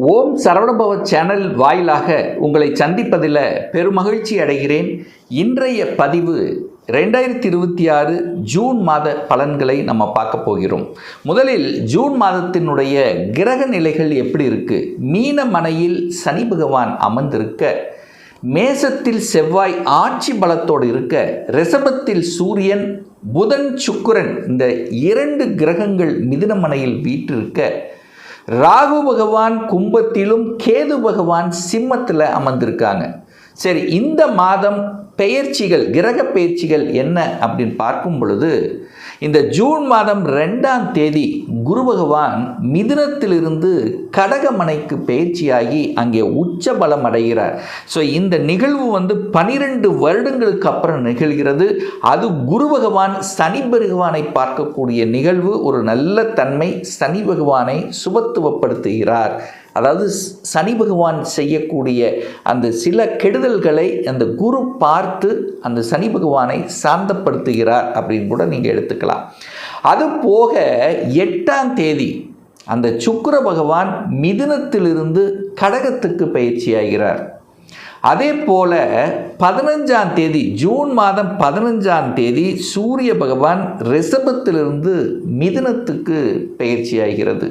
ஓம் Saravanabhava channel வாயிலாக உங்களை சந்திப்பதில் பெருமகிழ்ச்சி அடைகிறேன். இன்றைய பதிவு 2026 ஜூன் மாத பலன்களை நம்ம பார்க்க போகிறோம். முதலில் ஜூன் மாதத்தினுடைய கிரக நிலைகள் எப்படி இருக்கு? மீன மனையில் சனி பகவான் அமர்ந்திருக்க, மேசத்தில் செவ்வாய் ஆட்சி பலத்தோடு இருக்க, ரிஷபத்தில் சூரியன், புதன், சுக்கிரன் இந்த இரண்டு கிரகங்கள் மிதுன மனையில் வீற்றிருக்க, ராகு பகவான் கும்பத்திலும் கேது பகவான் சிம்மத்தில் அமர்ந்திருக்காங்க. சரி, இந்த மாதம் பெயர்ச்சிகள், கிரக பெயர்ச்சிகள் என்ன அப்படின்னு பார்க்கும் பொழுது, இந்த ஜூன் மாதம் 2ஆம் தேதி குரு பகவான் மிதுனத்திலிருந்து கடகமனைக்கு பெயர்ச்சியாகி அங்கே உச்ச பலம் அடைகிறார். ஸோ இந்த நிகழ்வு 12 வருடங்களுக்கு அப்புறம் நிகழ்கிறது. அது குரு பகவான் சனி பகவானை பார்க்கக்கூடிய நிகழ்வு. ஒரு நல்ல தன்மை, சனி பகவானை சுபத்துவப்படுத்துகிறார். அதாவது சனி பகவான் செய்யக்கூடிய அந்த சில கெடுதல்களை அந்த குரு பார்த்து அந்த சனி பகவானை சாந்தப்படுத்துகிறார் அப்படின்னு கூட நீங்கள் எடுத்துக்கலாம். அது போக 8ஆம் தேதி அந்த சுக்கிர பகவான் மிதுனத்திலிருந்து கடகத்துக்கு பயிற்சியாகிறார். அதே போல 15ஆம் தேதி, ஜூன் மாதம் 15ஆம் தேதி சூரிய பகவான் ரிஷபத்திலிருந்து மிதுனத்துக்கு பயிற்சியாகிறது.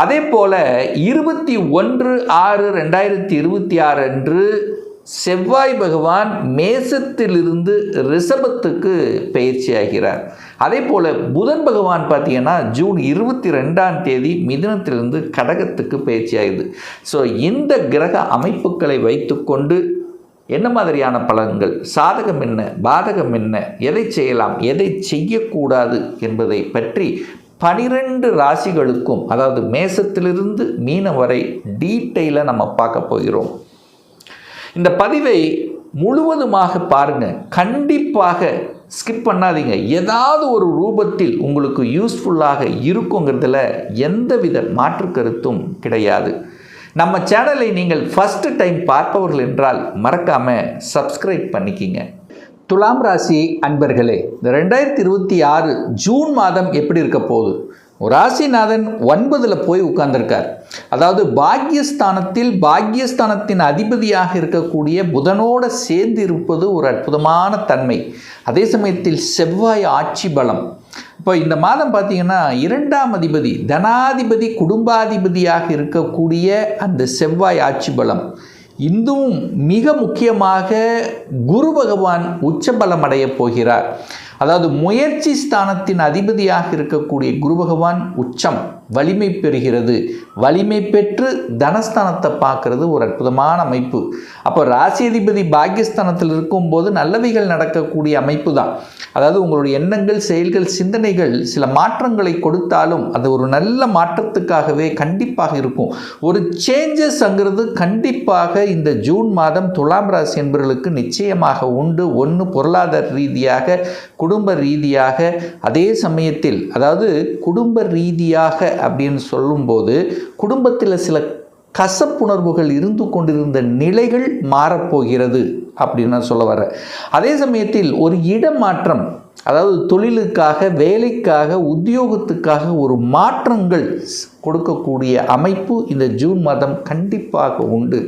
அதே போல 21/6/2026 அன்று செவ்வாய் பகவான் மேசத்திலிருந்து ரிஷபத்துக்கு பயிற்சியாகிறார். அதே போல் புதன் பகவான் பார்த்தீங்கன்னா ஜூன் 22ஆம் தேதி மிதுனத்திலிருந்து கடகத்துக்கு பயிற்சியாகுது. ஸோ இந்த கிரக அமைப்புகளை வைத்துக்கொண்டு என்ன மாதிரியான பலன்கள், சாதகம் என்ன, பாதகம் என்ன, எதை செய்யலாம், எதை செய்யக்கூடாது என்பதை பற்றி 12 ராசிகளுக்கும், அதாவது மேசத்திலிருந்து மீனம் வரை டீட்டெயிலாக நம்ம பார்க்க போகிறோம். இந்த பதிவை முழுவதுமாக பாருங்கள், கண்டிப்பாக ஸ்கிப் பண்ணாதீங்க. ஏதாவது ஒரு ரூபத்தில் உங்களுக்கு யூஸ்ஃபுல்லாக இருக்குங்கிறதுல எந்தவித மாற்று கருத்தும் கிடையாது. நம்ம சேனலை நீங்கள் ஃபஸ்ட்டு டைம் பார்ப்பவர்கள் என்றால் மறக்காமல் சப்ஸ்கிரைப் பண்ணிக்கிங்க. துலாம் ராசி அன்பர்களே, இந்த 2026 ஜூன் மாதம் எப்படி இருக்க போகுது? ராசிநாதன் 9ல் போய் உட்கார்ந்துருக்கார். அதாவது பாக்யஸ்தானத்தின் அதிபதியாக இருக்கக்கூடிய புதனோடு சேர்ந்து இருப்பது ஒரு அற்புதமான தன்மை. அதே சமயத்தில் செவ்வாய் ஆட்சி பலம். இப்போ இந்த மாதம் பார்த்தீங்கன்னா 2ஆம் அதிபதி, தனாதிபதி, குடும்பாதிபதியாக இருக்கக்கூடிய அந்த செவ்வாய் ஆட்சி பலம். இன்னும் மிக முக்கியமாக குரு பகவான் உச்சபலம் அடையப் போகிறார். அதாவது முயற்சி ஸ்தானத்தின் அதிபதியாக இருக்கக்கூடிய குரு பகவான் உச்சம் வலிமை பெறுகிறது. வலிமை பெற்று தனஸ்தானத்தை பார்க்கறது ஒரு அற்புதமான அமைப்பு. அப்போ ராசி அதிபதி பாக்கியஸ்தானத்தில் இருக்கும்போது நல்லவைகள் நடக்கக்கூடிய அமைப்பு தான். அதாவது உங்களுடைய எண்ணங்கள், செயல்கள், சிந்தனைகள் சில மாற்றங்களை கொடுத்தாலும் அது ஒரு நல்ல மாற்றத்துக்காகவே கண்டிப்பாக இருக்கும். ஒரு சேஞ்சஸ்ங்கிறது கண்டிப்பாக இந்த ஜூன் மாதம் துலாம் ராசி என்பவர்களுக்கு நிச்சயமாக உண்டு. ஒன்று பொருளாதார ரீதியாக, குடும்ப ரீதியாக, அதே சமயத்தில் அதாவது குடும்ப ரீதியாக அப்படின்னு சொல்லும்போது குடும்பத்தில் சில கசப்புணர்வுகள் இருந்து கொண்டிருந்த நிலைகள் மாறப்போகிறது அப்படின்னு நான் சொல்ல வரேன். அதே சமயத்தில் ஒரு இடமாற்றம், அதாவது தொழிலுக்காக, வேலைக்காக, உத்தியோகத்துக்காக ஒரு மாற்றங்கள் கொடுக்கக்கூடிய அமைப்பு இந்த ஜூன் மாதம் கண்டிப்பாக உண்டு.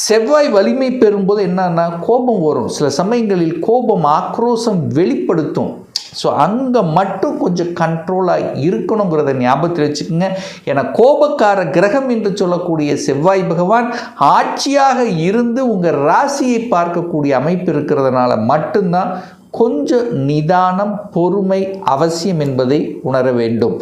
செவ்வாய் வலிமை பெறும்போது என்னன்னா கோபம் வரும். சில சமயங்களில் கோபம், ஆக்ரோஷம் வெளிப்படுத்தும். ஸோ அங்கே மட்டும் கொஞ்சம் கண்ட்ரோலாக இருக்கணுங்கிறத ஞாபகத்தில் வச்சுக்கோங்க. ஏன்னா கோபக்கார கிரகம் என்று சொல்லக்கூடிய செவ்வாய் பகவான் ஆட்சியாக இருந்து உங்கள் ராசியை பார்க்கக்கூடிய அமைப்பு இருக்கிறதுனால மட்டும்தான் கொஞ்சம் நிதானம், பொறுமை அவசியம் என்பதை உணர வேண்டும்.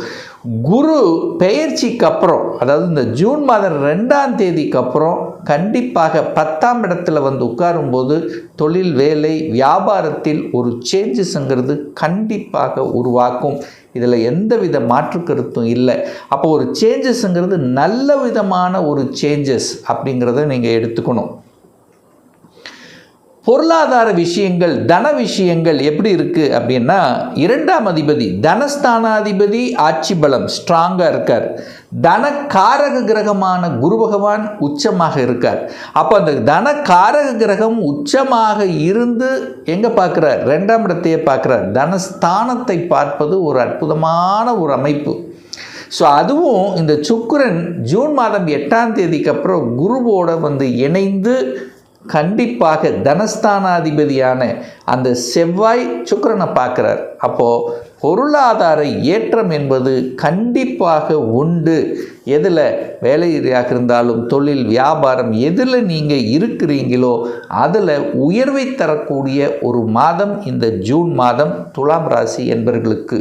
குரு பெயர்ச்சிக்கு அப்புறம், அதாவது இந்த ஜூன் மாதம் 2ஆம் தேதிக்கு அப்புறம் கண்டிப்பாக 10ஆம் இடத்துல உட்காரும்போது தொழில், வேலை, வியாபாரத்தில் ஒரு சேஞ்சஸ்ங்கிறது கண்டிப்பாக உருவாக்கும். இதில் எந்தவித மாற்று கருத்தும் இல்லை. அப்போ ஒரு சேஞ்சஸ்ங்கிறது நல்ல விதமான ஒரு சேஞ்சஸ் அப்படிங்கிறத நீங்கள் எடுத்துக்கணும். பொருளாதார விஷயங்கள், தன விஷயங்கள் எப்படி இருக்குது அப்படின்னா 2ஆம் அதிபதி, தனஸ்தானாதிபதி ஆட்சி பலம் ஸ்ட்ராங்காக இருக்கார். தனக்காரக கிரகமான குரு பகவான் உச்சமாக இருக்கார். அப்போ அந்த தனக்காரக கிரகம் உச்சமாக இருந்து எங்கே பார்க்குறார்? 2ஆம் இடத்தையே பார்க்குறார். தனஸ்தானத்தை பார்ப்பது ஒரு அற்புதமான ஒரு அமைப்பு. ஸோ அதுவும் இந்த சுக்கிரன் ஜூன் மாதம் 8ஆம் தேதிக்கு அப்புறம் குருவோட வந்து இணைந்து கண்டிப்பாக தனஸ்தானாதிபதியான அந்த செவ்வாய் சுக்கிரனை பார்க்குறார். அப்போது பொருளாதார ஏற்றம் என்பது கண்டிப்பாக உண்டு. எதில் வேலையாக இருந்தாலும் தொழில் வியாபாரம் எதில் நீங்கள் இருக்கிறீங்களோ அதில் உயர்வை தரக்கூடிய ஒரு மாதம் இந்த ஜூன் மாதம் துலாம் ராசி என்பவர்களுக்கு.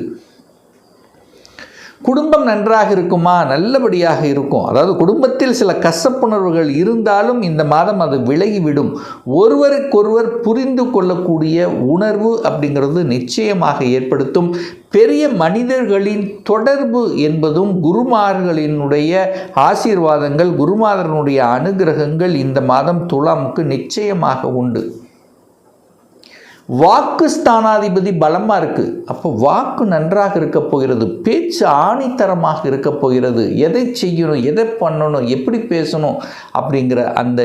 குடும்பம் நன்றாக இருக்குமா? நல்லபடியாக இருக்கும். அதாவது குடும்பத்தில் சில கசப்புணர்வுகள் இருந்தாலும் இந்த மாதம் அது விலகிவிடும். ஒருவருக்கொருவர் புரிந்து கொள்ளக்கூடிய உணர்வு அப்படிங்கிறது நிச்சயமாக ஏற்படுத்தும். பெரிய மனிதர்களின் தொடர்பு என்பதும் குருமார்களினுடைய ஆசீர்வாதங்கள், குருமாரனுடைய அனுகிரகங்கள் இந்த மாதம் துலாமுக்கு நிச்சயமாக உண்டு. வாக்கு ஸ்தானாதிபதி பலமாக இருக்குது. அப்போ வாக்கு நன்றாக இருக்க போகிறது. பேச்சு ஆணித்தரமாக இருக்க போகிறது. எதை செய்யணும், எதை பண்ணணும், எப்படி பேசணும் அப்படிங்கிற அந்த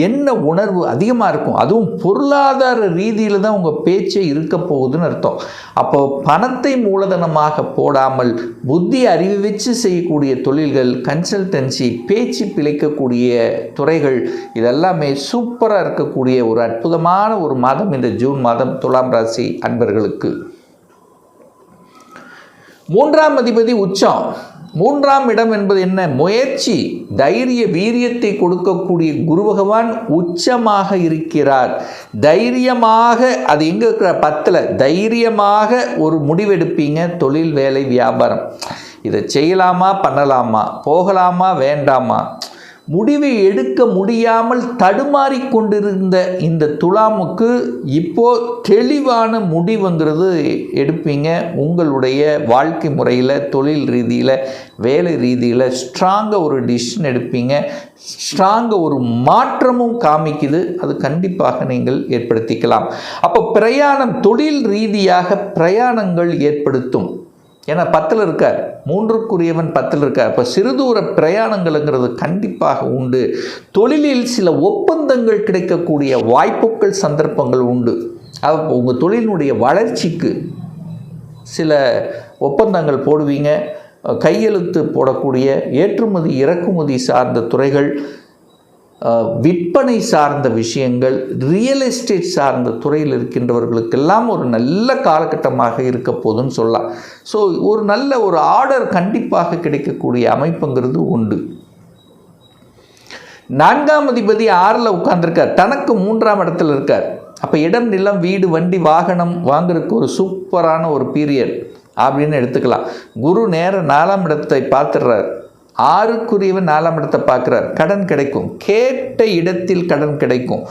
எண்ண உணர்வு அதிகமாக இருக்கும். அதுவும் பொருளாதார ரீதியில் தான் உங்கள் பேச்சே இருக்க போகுதுன்னு அர்த்தம். அப்போ பணத்தை மூலதனமாக போடாமல் புத்தி அறிவு வச்சு செய்யக்கூடிய தொழில்கள், கன்சல்டன்சி, பேச்சு பிழைக்கக்கூடிய துறைகள், இதெல்லாமே சூப்பராக இருக்கக்கூடிய ஒரு அற்புதமான ஒரு மாதம் இந்த ஜூன் மாதம் துலாம் ராசி அன்பர்களுக்கு. 3ஆம் அதிபதி உச்சம். 3ஆம் இடம் என்பது என்ன? முயற்சி, தைரிய, வீரியத்தை கொடுக்கக்கூடிய குரு பகவான் உச்சமாக இருக்கிறார். தைரியமாக, அது எங்கே இருக்கிற 10ல், தைரியமாக ஒரு முடிவெடுப்பீங்க. தொழில், வேலை, வியாபாரம், இதை செய்யலாமா பண்ணலாமா, போகலாமா வேண்டாமா, முடிவை எடுக்க முடியாமல் தடுமாறி கொண்டிருந்த இந்த துலாமுக்கு இப்போது தெளிவான முடிவுங்கிறது எடுப்பீங்க. உங்களுடைய வாழ்க்கை முறையில், தொழில் ரீதியில், வேலை ரீதியில் ஸ்ட்ராங்காக ஒரு டிசிஷன் எடுப்பீங்க. ஸ்ட்ராங்காக ஒரு மாற்றமும் காமிக்குது. அது கண்டிப்பாக நீங்கள் ஏற்படுத்திக்கலாம். அப்போ பிரயாணம், தொழில் ரீதியாக பிரயாணங்கள் ஏற்படுத்தும். ஏன்னா 10ல் இருக்கார், 3க்குரியவன் 10ல் இருக்கார். அப்போ சிறுதூர பிரயாணங்கள்ங்கிறது கண்டிப்பாக உண்டு. தொழிலில் சில ஒப்பந்தங்கள் கிடைக்கக்கூடிய வாய்ப்புகள், சந்தர்ப்பங்கள் உண்டு. அப்போ உங்கள் தொழிலினுடைய வளர்ச்சிக்கு சில ஒப்பந்தங்கள் போடுவீங்க. கையெழுத்து போடக்கூடிய ஏற்றுமதி இறக்குமதி சார்ந்த துறைகள், விற்பனை சார்ந்த விஷயங்கள், ரியல் எஸ்டேட் சார்ந்த துறையில் இருக்கின்றவர்களுக்கெல்லாம் ஒரு நல்ல காலகட்டமாக இருக்க போதுன்னு சொல்லலாம். ஸோ ஒரு நல்ல ஒரு ஆர்டர் கண்டிப்பாக கிடைக்கக்கூடிய அமைப்புங்கிறது உண்டு. 4ஆம் அதிபதி 6ல் உட்கார்ந்துருக்கார். தனக்கு 3ஆம் இடத்துல இருக்கார். அப்போ இடம், நிலம், வீடு, வண்டி, வாகனம் வாங்குறதுக்கு ஒரு சூப்பரான ஒரு பீரியட் அப்படின்னு எடுத்துக்கலாம். குரு நேர 4ஆம் இடத்தை பார்த்துடுறார். 6க்குரியவன் 4ஆம் இடத்தை பார்க்குறார். கடன் கிடைக்கும். கேட்ட இடத்தில் கடன் கிடைக்கும்.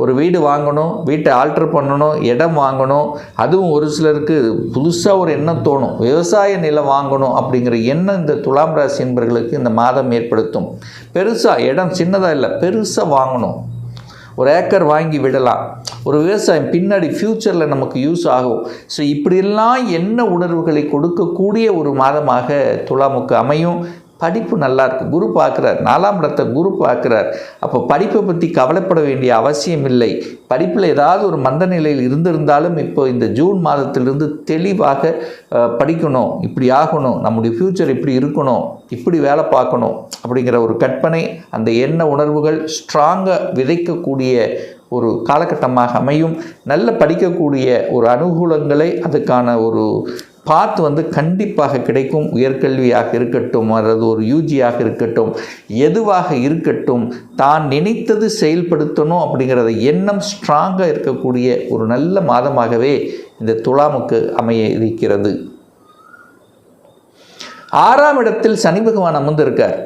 ஒரு வீடு வாங்கணும், வீட்டை ஆல்ட்ரு பண்ணணும், இடம் வாங்கணும். அதுவும் ஒரு சிலருக்கு புதுசாக ஒரு எண்ணம் தோணும், விவசாய நிலம் வாங்கணும் அப்படிங்கிற எண்ணம் இந்த துலாம் ராசி என்பவர்களுக்கு இந்த மாதம் ஏற்படுத்தும். பெருசாக இடம், சின்னதாக இல்லை, பெருசாக வாங்கணும். ஒரு ஏக்கர் வாங்கி விடலாம். ஒரு விவசாயம் பின்னாடி ஃப்யூச்சரில் நமக்கு யூஸ் ஆகும். ஸோ இப்படியெல்லாம் என்ன உணர்வுகளை கொடுக்கக்கூடிய ஒரு மாதமாக துலாமுக்கு அமையும். படிப்பு நல்லா இருக்குது. குரு பார்க்குறார், 4ஆம் இடத்தை குரு பார்க்குறார். அப்போ படிப்பை பற்றி கவலைப்பட வேண்டிய அவசியம் இல்லை. படிப்பில் ஏதாவது ஒரு மந்த நிலையில் இருந்திருந்தாலும் இப்போ இந்த ஜூன் மாதத்திலிருந்து தெளிவாக படிக்கணும், இப்படி ஆகணும், நம்முடைய ஃப்யூச்சர் இப்படி இருக்கணும், இப்படி வேலை பார்க்கணும் அப்படிங்கிற ஒரு கற்பனை, அந்த எண்ண உணர்வுகள் ஸ்ட்ராங்காக விதைக்கக்கூடிய ஒரு காலகட்டமாக அமையும். நல்ல படிக்கக்கூடிய ஒரு அனுகூலங்களை, அதுக்கான ஒரு பாத் கண்டிப்பாக கிடைக்கும். உயர்கல்வியாக இருக்கட்டும், அல்லது ஒரு யூஜியாக இருக்கட்டும், எதுவாக இருக்கட்டும், தான் நினைத்தது செயல்படுத்தணும் அப்படிங்கிறத எண்ணம் ஸ்ட்ராங்காக இருக்கக்கூடிய ஒரு நல்ல மாதமாகவே இந்த துலாமுக்கு அமைய இருக்கிறது. 6ஆம் இடத்தில் சனி பகவான் அமர்ந்திருக்கார்.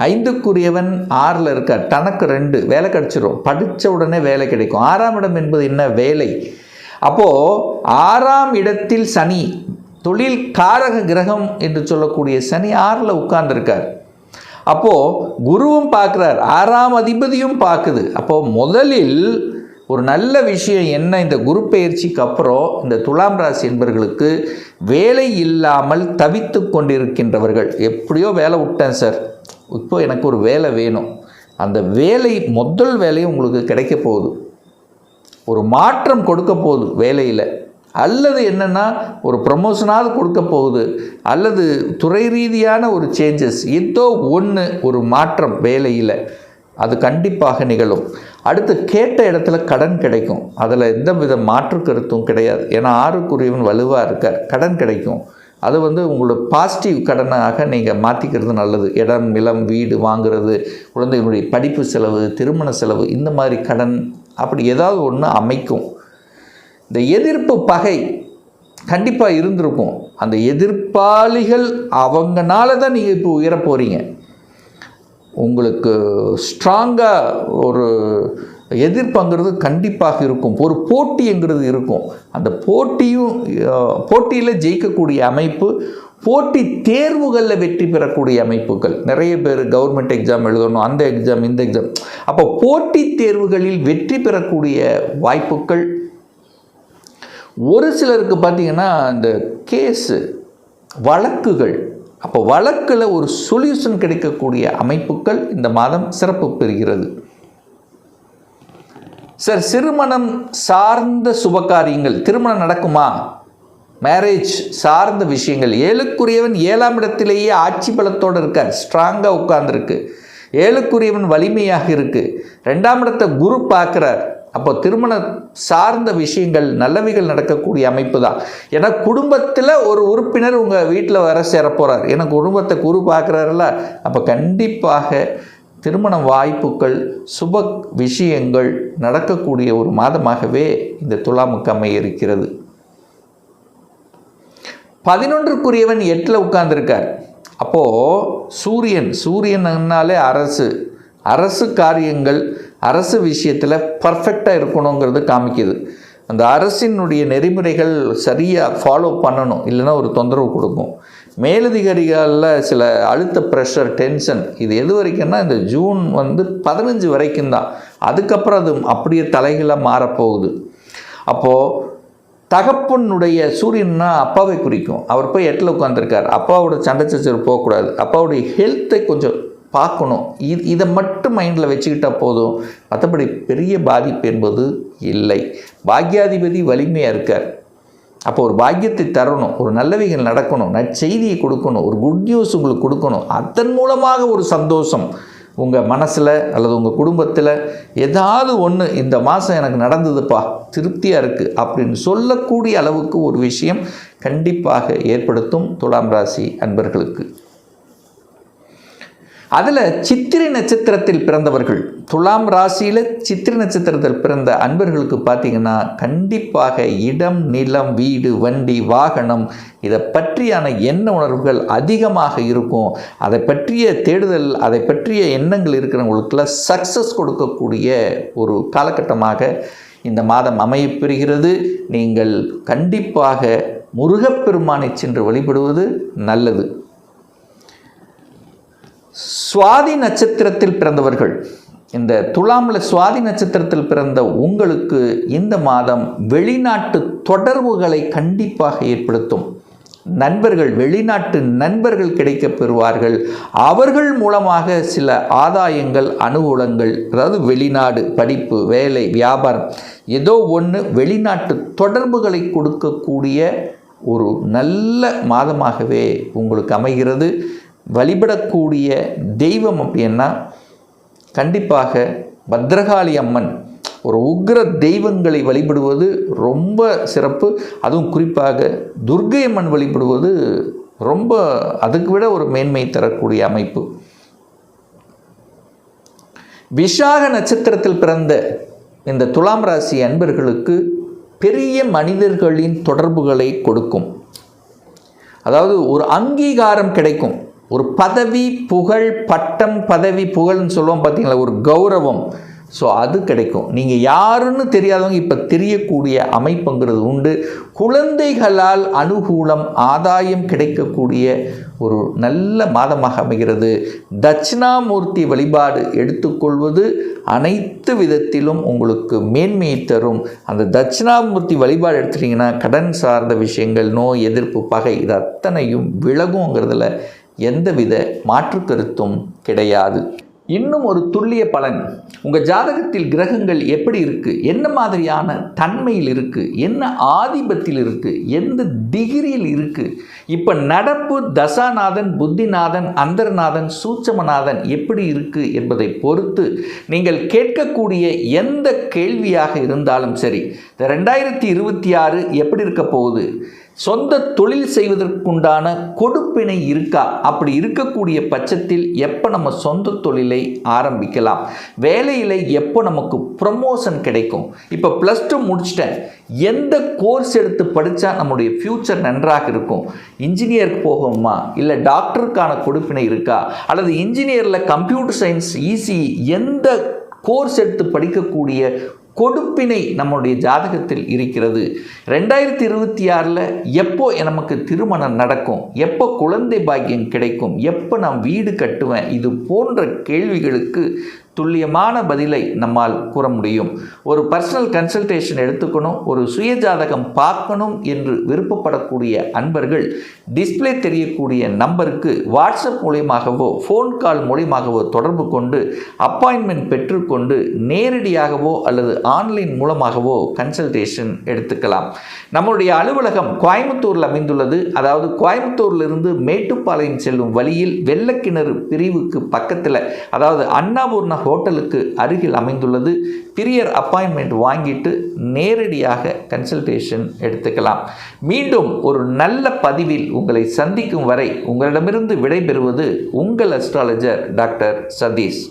5க்குரியவன் 6ல் இருக்கார். தனக்கு 2 வேலை கிடச்சிரும். படித்த உடனே வேலை கிடைக்கும். 6ஆம் இடம் என்பது என்ன? வேலை. அப்போது 6ஆம் இடத்தில் சனி, தொழில் காரக கிரகம் என்று சொல்லக்கூடிய சனி 6ல் உட்கார்ந்துருக்கார். அப்போது குருவும் பார்க்குறார், 6ஆம் அதிபதியும் பார்க்குது. அப்போது முதலில் ஒரு நல்ல விஷயம் என்ன? இந்த குரு பெயர்ச்சிக்கு அப்புறம் இந்த துலாம் ராசி என்பவர்களுக்கு வேலை இல்லாமல் தவித்து கொண்டிருக்கின்றவர்கள், எப்படியோ வேலை விட்டேன் சார், இப்போ எனக்கு ஒரு வேலை வேணும், அந்த வேலை முதல் வேலையும் உங்களுக்கு கிடைக்க போகுது. ஒரு மாற்றம் கொடுக்க போகுது வேலையில். அல்லது என்னென்னா ஒரு ப்ரமோஷனாவது கொடுக்க போகுது, அல்லது துறை ரீதியான ஒரு சேஞ்சஸ், ஏதோ ஒன்று ஒரு மாற்றம் வேலையில் அது கண்டிப்பாக நிகழும். அடுத்து கேட்ட இடத்துல கடன் கிடைக்கும், அதில் எந்த வித மாற்று கருத்தும் கிடையாது. ஏன்னா 6க்குரியவன் வலுவாக இருக்கார், கடன் கிடைக்கும். அது உங்களோட பாசிட்டிவ் கடனாக நீங்கள் மாற்றிக்கிறது நல்லது. இடம், நிலம், வீடு வாங்குறது, குழந்தைகளுடைய படிப்பு செலவு, திருமண செலவு, இந்த மாதிரி கடன் அப்படி ஏதாவது ஒன்று அமைக்கும். இந்த எதிர்ப்பு பகை கண்டிப்பாக இருந்திருக்கும். அந்த எதிர்ப்பாளிகள் அவங்கனால தான் நீங்கள் இப்போ உயர போகிறீங்க. உங்களுக்கு ஸ்ட்ராங்காக ஒரு எதிர்ப்புங்கிறது கண்டிப்பாக இருக்கும். ஒரு போட்டிங்கிறது இருக்கும். அந்த போட்டியில் ஜெயிக்கக்கூடிய அமைப்பு, போட்டி தேர்வுகளில் வெற்றி பெறக்கூடிய அமைப்புகள். நிறைய பேர் கவர்மெண்ட் எக்ஸாம் எழுதணும், அந்த எக்ஸாம் இந்த எக்ஸாம். அப்போ போட்டி தேர்வுகளில் வெற்றி பெறக்கூடிய வாய்ப்புகள். ஒரு சிலருக்கு பார்த்திங்கன்னா இந்த கேஸு வழக்குகள், அப்போ வழக்கில் ஒரு சொல்யூஷன் கிடைக்கக்கூடிய அமைப்புகள் இந்த மாதம் சிறப்பு பெறுகிறது. சார், திருமணம் சார்ந்த சுபகாரியங்கள், திருமணம் நடக்குமா, மேரேஜ் சார்ந்த விஷயங்கள். 7க்குரியவன் 7ஆம் இடத்திலேயே ஆட்சி பலத்தோடு இருக்கார், ஸ்ட்ராங்காக உட்கார்ந்துருக்கு. 7க்குரியவன் வலிமையாக இருக்குது. 2ஆம் இடத்தை குரு பார்க்குறார். அப்போ திருமணம் சார்ந்த விஷயங்கள் நல்லவைகள் நடக்கக்கூடிய அமைப்பு தான். ஏன்னா குடும்பத்தில் ஒரு உறுப்பினர் உங்கள் வீட்டில் வர சேர போகிறார். ஏன்னா குடும்பத்தை குரு பார்க்குறாருல, அப்போ கண்டிப்பாக திருமண வாய்ப்புகள், சுப விஷயங்கள் நடக்கக்கூடிய ஒரு மாதமாகவே இந்த துலாமுக்கு அமைய இருக்கிறது. 11க்குரியவன் 8ல் உட்கார்ந்துருக்கார். அப்போது சூரியன்னாலே அரசு காரியங்கள், அரசு விஷயத்தில் பர்ஃபெக்டாக இருக்கணுங்கிறது காமிக்குது. அந்த அரசினுடைய நெறிமுறைகள் சரியாக ஃபாலோ பண்ணணும், இல்லைன்னா ஒரு தொந்தரவு கொடுக்கும். மேலதிகாரிகளில் சில அழுத்த, ப்ரெஷர், டென்ஷன், இது எது வரைக்கும்னா இந்த ஜூன் 15 வரைக்கும் தான். அதுக்கப்புறம் அது அப்படியே தலைகளாக மாறப்போகுது. அப்போது தகப்பனுடைய சூரியன்னா அப்பாவை குறிக்கும். அவர் போய் 8ல் உட்காந்துருக்கார். அப்பாவோட சண்டை சச்சரவு போகக்கூடாது, அப்பாவுடைய ஹெல்த்தை கொஞ்சம் பார்க்கணும். இதை மட்டும் மைண்டில் வச்சுக்கிட்டால் போதும். மற்றபடி பெரிய பாதிப்பு என்பது இல்லை. பாக்யாதிபதி வலிமையாக இருக்கார். அப்போ ஒரு பாக்கியத்தை தரணும், ஒரு நல்லவைகள் நடக்கணும், நற்செய்தியை கொடுக்கணும், ஒரு குட் நியூஸ் உங்களுக்கு கொடுக்கணும். அதன் மூலமாக ஒரு சந்தோஷம் உங்கள் மனசில் அல்லது உங்கள் குடும்பத்தில் ஏதாவது ஒன்று இந்த மாதம் எனக்கு நடந்ததுப்பா, திருப்தியாக இருக்குது அப்படின்னு சொல்லக்கூடிய அளவுக்கு ஒரு விஷயம் கண்டிப்பாக ஏற்படுத்தும் துலாம் ராசி அன்பர்களுக்கு. அதில் சித்திரை நட்சத்திரத்தில் பிறந்தவர்கள், துலாம் ராசியில் சித்திரை நட்சத்திரத்தில் பிறந்த அன்பர்களுக்கு பார்த்திங்கன்னா கண்டிப்பாக இடம், நிலம், வீடு, வண்டி, வாகனம் இதை பற்றியான எண்ண உணர்வுகள் அதிகமாக இருக்கும். அதை பற்றிய தேடுதல், அதை பற்றிய எண்ணங்கள் இருக்கிறவங்களுக்கெல்லாம் சக்ஸஸ் கொடுக்கக்கூடிய ஒரு காலகட்டமாக இந்த மாதம் அமையப்பெறுகிறது. நீங்கள் கண்டிப்பாக முருகப்பெருமானை சென்று வழிபடுவது நல்லது. சுவாதி நட்சத்திரத்தில் பிறந்தவர்கள், இந்த துலாமில் சுவாதி நட்சத்திரத்தில் பிறந்த உங்களுக்கு இந்த மாதம் வெளிநாட்டு தொடர்புகளை கண்டிப்பாக ஏற்படுத்தும். நண்பர்கள், வெளிநாட்டு நண்பர்கள் கிடைக்கப் பெறுவார்கள். அவர்கள் மூலமாக சில ஆதாயங்கள், அனுகூலங்கள், அதாவது வெளிநாடு, படிப்பு, வேலை, வியாபாரம், ஏதோ ஒன்று வெளிநாட்டு தொடர்புகளை கொடுக்கக்கூடிய ஒரு நல்ல மாதமாகவே உங்களுக்கு அமைகிறது. வழிபடக்கூடிய தெய்வம் அப்படின்னா கண்டிப்பாக பத்ரகாளி அம்மன், ஒரு உக்ர தெய்வங்களை வழிபடுவது ரொம்ப சிறப்பு. அதுவும் குறிப்பாக துர்க்கை அம்மன் வழிபடுவது ரொம்ப அதுக்கு விட ஒரு மேன்மை தரக்கூடிய அமைப்பு. விஷாக நட்சத்திரத்தில் பிறந்த இந்த துலாம் ராசி அன்பர்களுக்கு பெரிய மனிதர்களின் தொடர்புகளை கொடுக்கும். அதாவது ஒரு அங்கீகாரம் கிடைக்கும். ஒரு பதவி, புகழ், பட்டம், பதவி, புகழ்னு சொல்லுவோம் பார்த்தீங்களா, ஒரு கௌரவம். ஸோ அது கிடைக்கும். நீங்கள் யாருன்னு தெரியாதவங்க இப்போ தெரியக்கூடிய அமைப்புங்கிறது உண்டு. குழந்தைகளால் அனுகூலம், ஆதாயம் கிடைக்கக்கூடிய ஒரு நல்ல மாதமாக அமைகிறது. தட்சிணாமூர்த்தி வழிபாடு எடுத்துக்கொள்வது அனைத்து விதத்திலும் உங்களுக்கு மேன்மையை தரும். அந்த தட்சிணாமூர்த்தி வழிபாடு எடுத்துட்டிங்கன்னா கடன் சார்ந்த விஷயங்கள், நோய், எதிர்ப்பு, பகை இது அத்தனையும் விலகுங்கிறதுல எந்தவித மாற்று கருத்தும் கிடையாது. இன்னும் ஒரு துல்லிய பலன், உங்கள் ஜாதகத்தில் கிரகங்கள் எப்படி இருக்குது, என்ன மாதிரியான தன்மையில் இருக்குது, என்ன ஆதிபத்தில் இருக்குது, எந்த டிகிரியில் இருக்குது, இப்போ நடப்பு தசாநாதன், புத்திநாதன், அந்தர்நாதன், சூட்சமநாதன் எப்படி இருக்குது என்பதை பொறுத்து நீங்கள் கேட்கக்கூடிய எந்த கேள்வியாக இருந்தாலும் சரி, இந்த 2026 எப்படி இருக்க போகுது, சொந்த தொழில் செய்வதற்குண்டான கொடுப்பினை இருக்கா, அப்படி இருக்கக்கூடிய பட்சத்தில் எப்போ நம்ம சொந்த தொழிலை ஆரம்பிக்கலாம், வேலையில் எப்போ நமக்கு ப்ரமோஷன் கிடைக்கும், இப்போ +2 முடிச்சிட்டேன், எந்த கோர்ஸ் எடுத்து படித்தா நம்முடைய ஃப்யூச்சர் நன்றாக இருக்கும், இன்ஜினியருக்கு போகணுமா இல்லை டாக்டருக்கான கொடுப்பினை இருக்கா, அல்லது இன்ஜினியரில் கம்ப்யூட்டர் சயின்ஸ் ஈஸி, எந்த கோர்ஸ் எடுத்து படிக்கக்கூடிய கொடுப்பினை நம்முடைய ஜாதகத்தில் இருக்கிறது, 2026 எப்போ நமக்கு திருமணம் நடக்கும், எப்போ குழந்தை பாக்கியம் கிடைக்கும், எப்போ நான் வீடு கட்டுவேன், இது போன்ற கேள்விகளுக்கு துல்லியமான பதிலை நம்மால் கூற முடியும். ஒரு பர்சனல் கன்சல்டேஷன் எடுத்துக்கணும், ஒரு சுய ஜாதகம் பார்க்கணும் என்று விருப்பப்படக்கூடிய அன்பர்கள் டிஸ்பிளே தெரியக்கூடிய நம்பருக்கு வாட்ஸ்அப் மூலியமாகவோ ஃபோன் கால் மூலியமாகவோ தொடர்பு கொண்டு அப்பாயின்மெண்ட் பெற்றுக்கொண்டு நேரடியாகவோ அல்லது ஆன்லைன் மூலமாகவோ கன்சல்டேஷன் எடுத்துக்கலாம். நம்முடைய அலுவலகம் கோயம்புத்தூரில் அமைந்துள்ளது. அதாவது கோயம்புத்தூரிலிருந்து மேட்டுப்பாளையம் செல்லும் வழியில் வெள்ளக்கிணறு பிரிவுக்கு பக்கத்தில், அதாவது அண்ணாபூர்ணா ஹோட்டலுக்கு அருகில் அமைந்துள்ளது. பிரியர் அப்பாயின்மெண்ட் வாங்கிட்டு நேரடியாக கன்சல்டேஷன் எடுத்துக்கலாம். மீண்டும் ஒரு நல்ல பதிவில் உங்களை சந்திக்கும் வரை உங்களிடமிருந்து விடைபெறுவது உங்கள் அஸ்ட்ராலஜர் டாக்டர் சதீஷ்.